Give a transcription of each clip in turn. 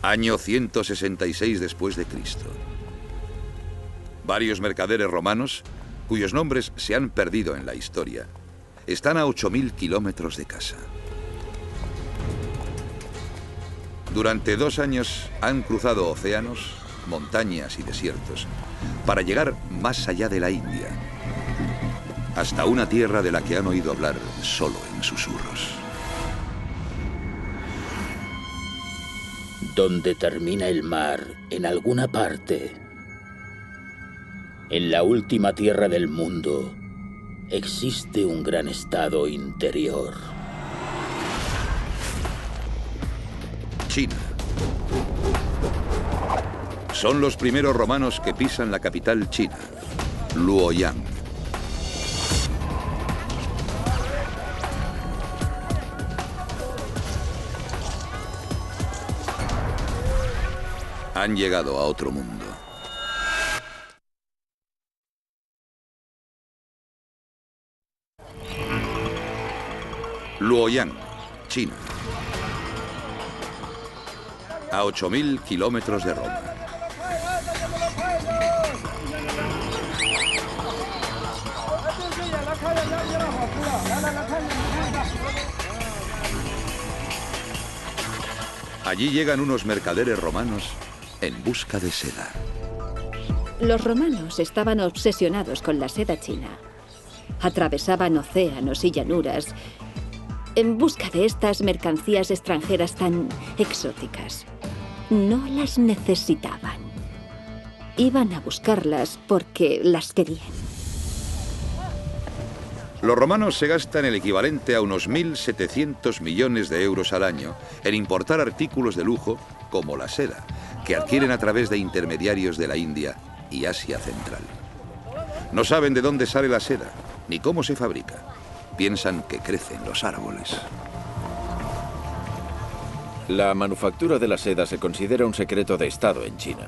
Año 166 después de Cristo. Varios mercaderes romanos, cuyos nombres se han perdido en la historia, están a 8.000 kilómetros de casa. Durante 2 años han cruzado océanos, montañas y desiertos para llegar más allá de la India, hasta una tierra de la que han oído hablar solo en susurros. Donde termina el mar, en alguna parte, en la última tierra del mundo, existe un gran estado interior. China. Son los primeros romanos que pisan la capital china, Luoyang. Han llegado a otro mundo. Luoyang, China. A 8.000 kilómetros de Roma. Allí llegan unos mercaderes romanos en busca de seda. Los romanos estaban obsesionados con la seda china. Atravesaban océanos y llanuras en busca de estas mercancías extranjeras tan exóticas. No las necesitaban. Iban a buscarlas porque las querían. Los romanos se gastan el equivalente a unos 1.700 millones de euros al año en importar artículos de lujo como la seda, que adquieren a través de intermediarios de la India y Asia Central. No saben de dónde sale la seda, ni cómo se fabrica. Piensan que crecen los árboles. La manufactura de la seda se considera un secreto de Estado en China.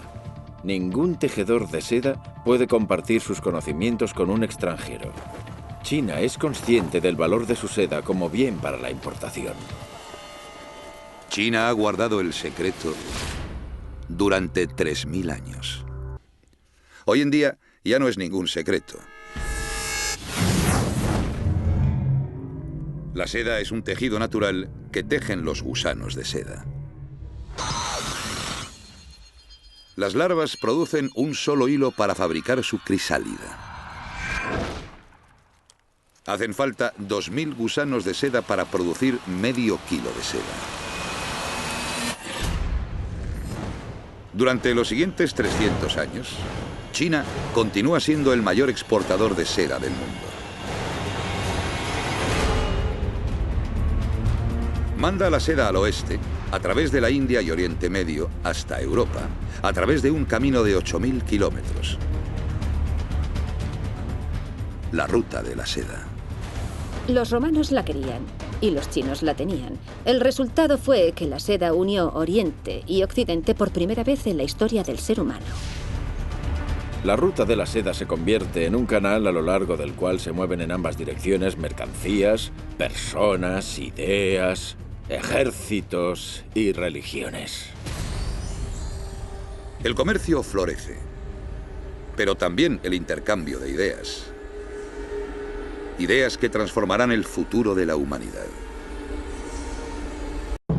Ningún tejedor de seda puede compartir sus conocimientos con un extranjero. China es consciente del valor de su seda como bien para la importación. China ha guardado el secreto durante 3.000 años. Hoy en día ya no es ningún secreto. La seda es un tejido natural que tejen los gusanos de seda. Las larvas producen un solo hilo para fabricar su crisálida. Hacen falta 2.000 gusanos de seda para producir medio kilo de seda. Durante los siguientes 300 años, China continúa siendo el mayor exportador de seda del mundo. Manda la seda al oeste, a través de la India y Oriente Medio, hasta Europa, a través de un camino de 8.000 kilómetros. La ruta de la seda. Los romanos la querían y los chinos la tenían. El resultado fue que la seda unió Oriente y Occidente por primera vez en la historia del ser humano. La ruta de la seda se convierte en un canal a lo largo del cual se mueven en ambas direcciones mercancías, personas, ideas, ejércitos y religiones. El comercio florece, pero también el intercambio de ideas. Ideas que transformarán el futuro de la humanidad.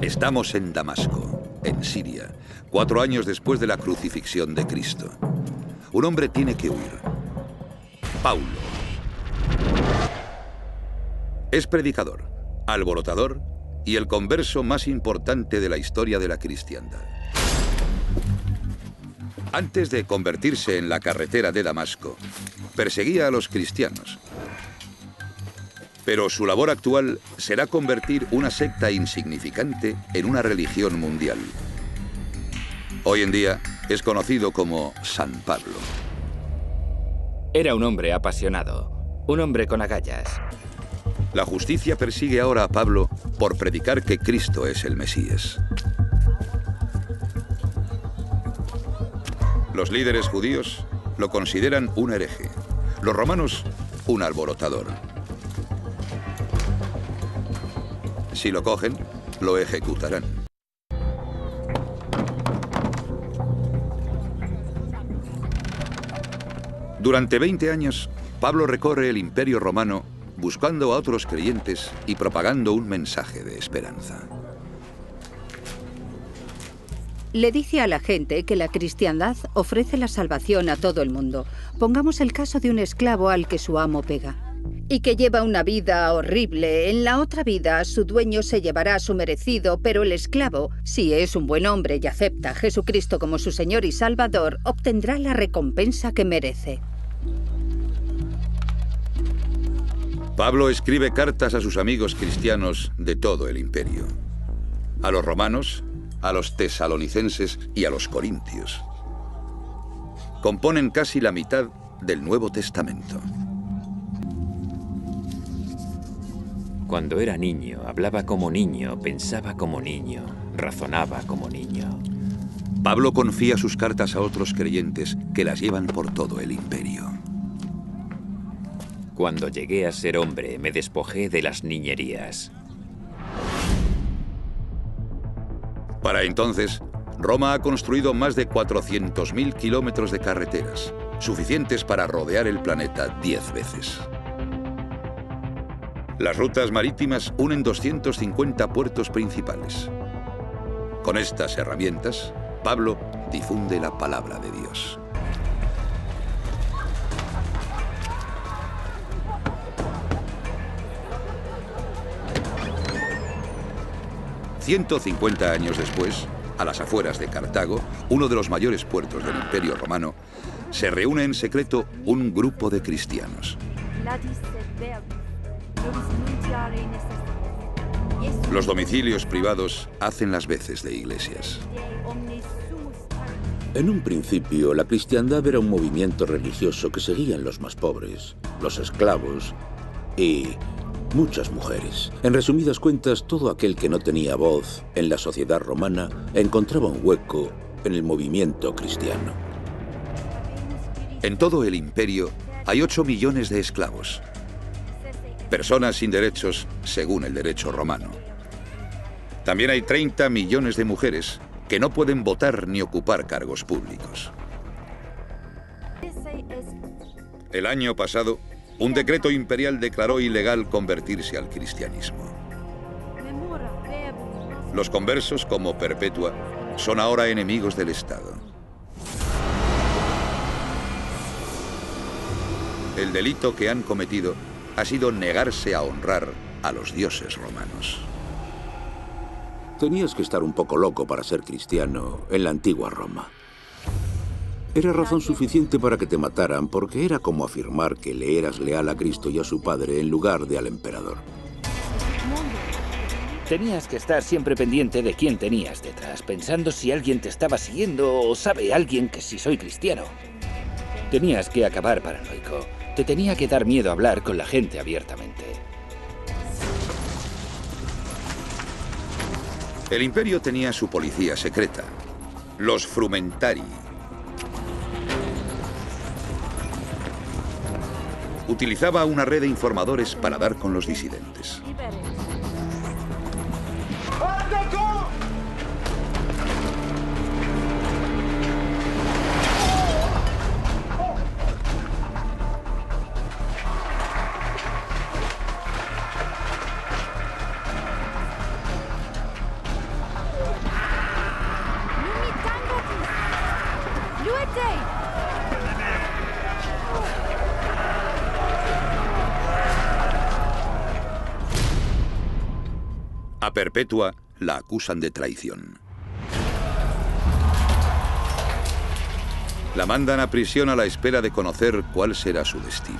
Estamos en Damasco, en Siria, 4 años después de la crucifixión de Cristo. Un hombre tiene que huir. Paulo. Es predicador, alborotador y el converso más importante de la historia de la cristiandad. Antes de convertirse en la carretera de Damasco, perseguía a los cristianos. Pero su labor actual será convertir una secta insignificante en una religión mundial. Hoy en día es conocido como San Pablo. Era un hombre apasionado, un hombre con agallas. La justicia persigue ahora a Pablo por predicar que Cristo es el Mesías. Los líderes judíos lo consideran un hereje, los romanos un alborotador. Si lo cogen, lo ejecutarán. Durante 20 años, Pablo recorre el Imperio Romano buscando a otros creyentes y propagando un mensaje de esperanza. Le dice a la gente que la cristiandad ofrece la salvación a todo el mundo. Pongamos el caso de un esclavo al que su amo pega y que lleva una vida horrible. En la otra vida, su dueño se llevará su merecido, pero el esclavo, si es un buen hombre y acepta a Jesucristo como su Señor y Salvador, obtendrá la recompensa que merece. Pablo escribe cartas a sus amigos cristianos de todo el imperio. A los romanos, a los tesalonicenses y a los corintios. Componen casi la mitad del Nuevo Testamento. Cuando era niño, hablaba como niño, pensaba como niño, razonaba como niño. Pablo confía sus cartas a otros creyentes que las llevan por todo el imperio. Cuando llegué a ser hombre, me despojé de las niñerías. Para entonces, Roma ha construido más de 400.000 kilómetros de carreteras, suficientes para rodear el planeta 10 veces. Las rutas marítimas unen 250 puertos principales. Con estas herramientas, Pablo difunde la palabra de Dios. ...150 años después, a las afueras de Cartago, uno de los mayores puertos del Imperio Romano, se reúne en secreto un grupo de cristianos. Los domicilios privados hacen las veces de iglesias. En un principio, la cristiandad era un movimiento religioso que seguían los más pobres, los esclavos y muchas mujeres. En resumidas cuentas, todo aquel que no tenía voz en la sociedad romana encontraba un hueco en el movimiento cristiano. En todo el imperio hay 8 millones de esclavos. Personas sin derechos según el derecho romano. También hay 30 millones de mujeres que no pueden votar ni ocupar cargos públicos. El año pasado, un decreto imperial declaró ilegal convertirse al cristianismo. Los conversos, como Perpetua, son ahora enemigos del Estado. El delito que han cometido ha sido negarse a honrar a los dioses romanos. Tenías que estar un poco loco para ser cristiano en la antigua Roma. Era razón suficiente para que te mataran, porque era como afirmar que le eras leal a Cristo y a su padre en lugar de al emperador. Tenías que estar siempre pendiente de quién tenías detrás, pensando si alguien te estaba siguiendo o sabe alguien que si soy cristiano. Tenías que acabar paranoico. Te tenía que dar miedo hablar con la gente abiertamente. El imperio tenía su policía secreta, los Frumentari. Utilizaba una red de informadores para dar con los disidentes. A Perpetua la acusan de traición. La mandan a prisión a la espera de conocer cuál será su destino.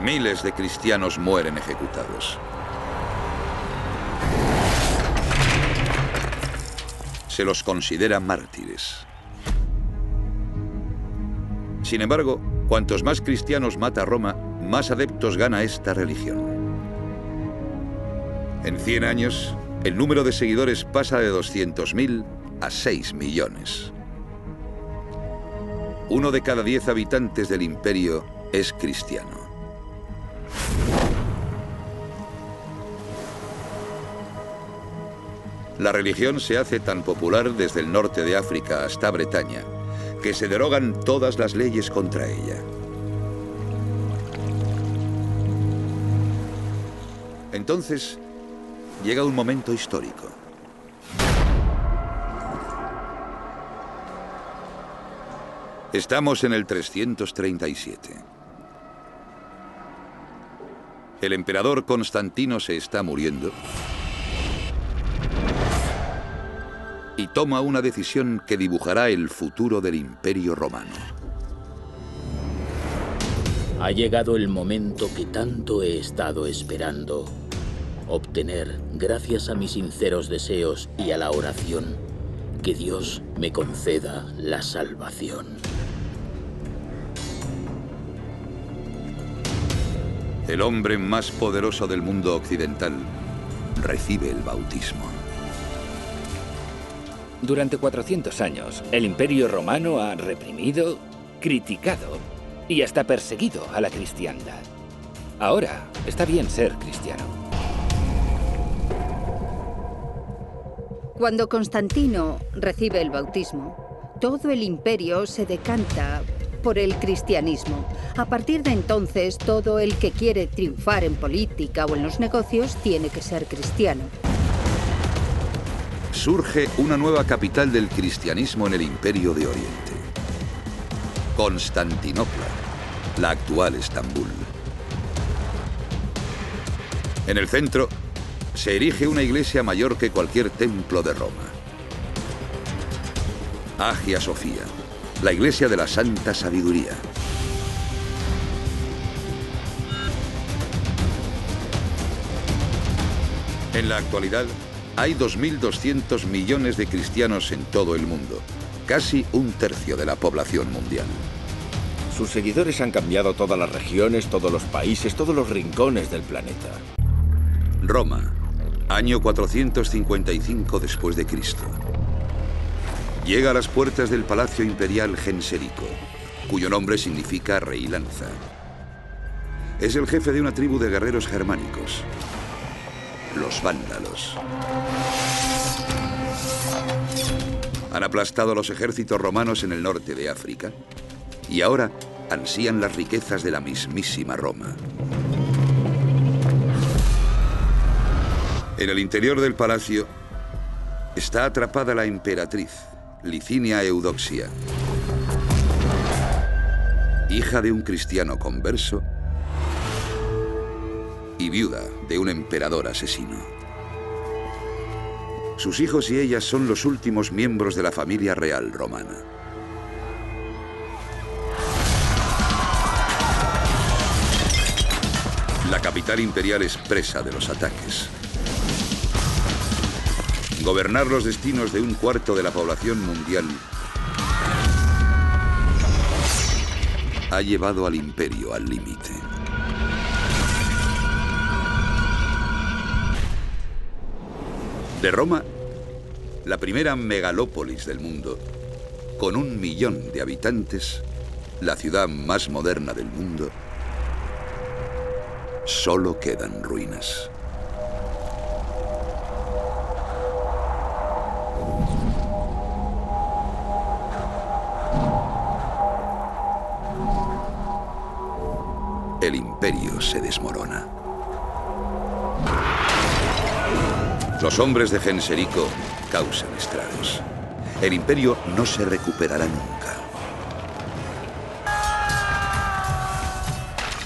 Miles de cristianos mueren ejecutados. Se los considera mártires. Sin embargo, cuantos más cristianos mata Roma, más adeptos gana esta religión. En 100 años, el número de seguidores pasa de 200.000 a 6 millones. 1 de cada 10 habitantes del imperio es cristiano. La religión se hace tan popular desde el norte de África hasta Bretaña, que se derogan todas las leyes contra ella. Entonces, llega un momento histórico. Estamos en el 337. El emperador Constantino se está muriendo y toma una decisión que dibujará el futuro del Imperio Romano. Ha llegado el momento que tanto he estado esperando. Obtener, gracias a mis sinceros deseos y a la oración, que Dios me conceda la salvación. El hombre más poderoso del mundo occidental recibe el bautismo. Durante 400 años, el Imperio Romano ha reprimido, criticado y hasta perseguido a la cristiandad. Ahora está bien ser cristiano. Cuando Constantino recibe el bautismo, todo el imperio se decanta por el cristianismo. A partir de entonces, todo el que quiere triunfar en política o en los negocios tiene que ser cristiano. Surge una nueva capital del cristianismo en el Imperio de Oriente. Constantinopla, la actual Estambul. En el centro se erige una iglesia mayor que cualquier templo de Roma. Hagia Sofía, la iglesia de la Santa Sabiduría. En la actualidad, hay 2.200 millones de cristianos en todo el mundo, casi un tercio de la población mundial. Sus seguidores han cambiado todas las regiones, todos los países, todos los rincones del planeta. Roma, año 455 después de Cristo. Llega a las puertas del Palacio Imperial Genserico, cuyo nombre significa rey lanza. Es el jefe de una tribu de guerreros germánicos, los vándalos. Han aplastado a los ejércitos romanos en el norte de África y ahora ansían las riquezas de la mismísima Roma. En el interior del palacio está atrapada la emperatriz, Licinia Eudoxia, hija de un cristiano converso y viuda de un emperador asesino. Sus hijos y ella son los últimos miembros de la familia real romana. La capital imperial es presa de los ataques. Gobernar los destinos de un cuarto de la población mundial ha llevado al imperio al límite. De Roma, la primera megalópolis del mundo, con 1 millón de habitantes, la ciudad más moderna del mundo, solo quedan ruinas. El imperio se desmorona. Los hombres de Genserico causan estragos. El imperio no se recuperará nunca.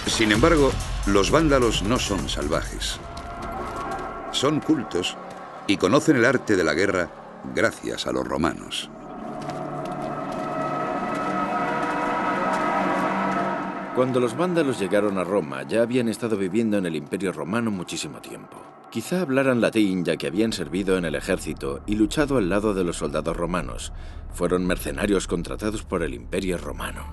Sin embargo, los vándalos no son salvajes. Son cultos y conocen el arte de la guerra gracias a los romanos. Cuando los vándalos llegaron a Roma, ya habían estado viviendo en el Imperio Romano muchísimo tiempo. Quizá hablaran latín, ya que habían servido en el ejército y luchado al lado de los soldados romanos. Fueron mercenarios contratados por el Imperio Romano.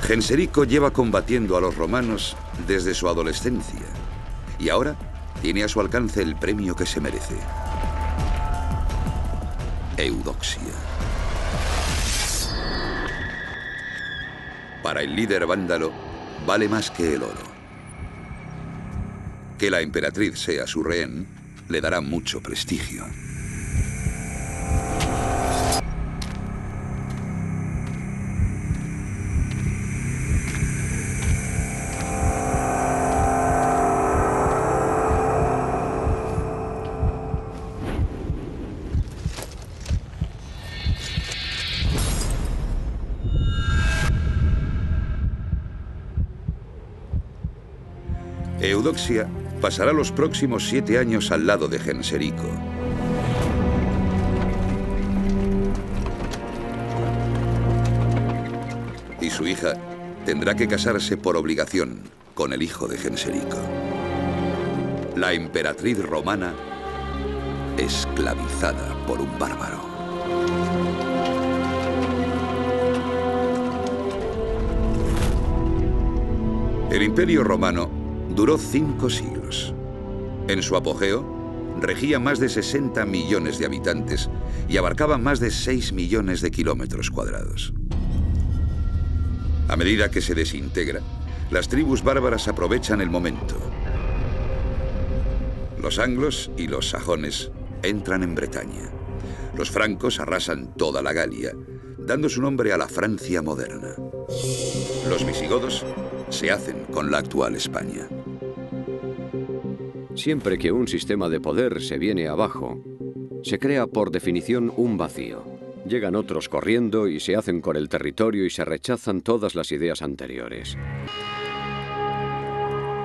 Genserico lleva combatiendo a los romanos desde su adolescencia y ahora tiene a su alcance el premio que se merece. Eudoxia. Para el líder vándalo, vale más que el oro. Que la emperatriz sea su rehén le dará mucho prestigio. Eudoxia pasará los próximos 7 años al lado de Genserico. Y su hija tendrá que casarse por obligación con el hijo de Genserico. La emperatriz romana esclavizada por un bárbaro. El Imperio Romano duró 5 siglos. En su apogeo, regía más de 60 millones de habitantes y abarcaba más de 6 millones de kilómetros cuadrados. A medida que se desintegra, las tribus bárbaras aprovechan el momento. Los anglos y los sajones entran en Bretaña. Los francos arrasan toda la Galia, dando su nombre a la Francia moderna. Los visigodos se hacen con la actual España. Siempre que un sistema de poder se viene abajo, se crea por definición un vacío. Llegan otros corriendo y se hacen con el territorio y se rechazan todas las ideas anteriores.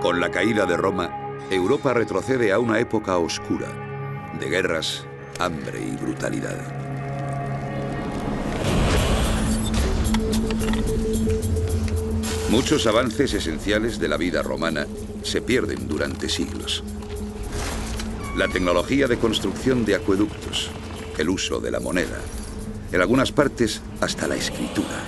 Con la caída de Roma, Europa retrocede a una época oscura, de guerras, hambre y brutalidad. Muchos avances esenciales de la vida romana se pierden durante siglos. La tecnología de construcción de acueductos, el uso de la moneda, en algunas partes hasta la escritura.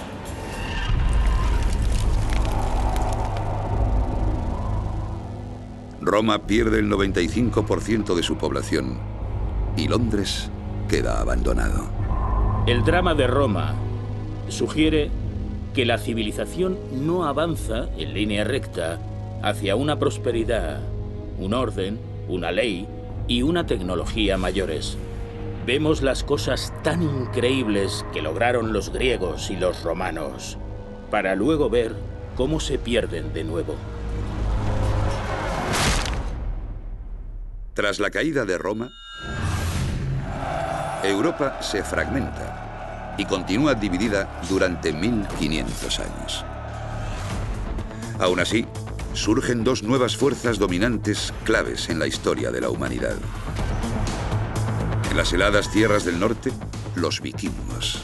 Roma pierde el 95% de su población y Londres queda abandonado. El drama de Roma sugiere que la civilización no avanza en línea recta hacia una prosperidad, un orden, una ley y una tecnología mayores. Vemos las cosas tan increíbles que lograron los griegos y los romanos, para luego ver cómo se pierden de nuevo. Tras la caída de Roma, Europa se fragmenta y continúa dividida durante 1500 años. Aún así, surgen 2 nuevas fuerzas dominantes claves en la historia de la humanidad. En las heladas tierras del norte, los vikingos.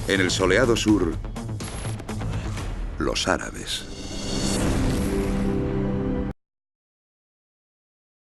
En el soleado sur, los árabes.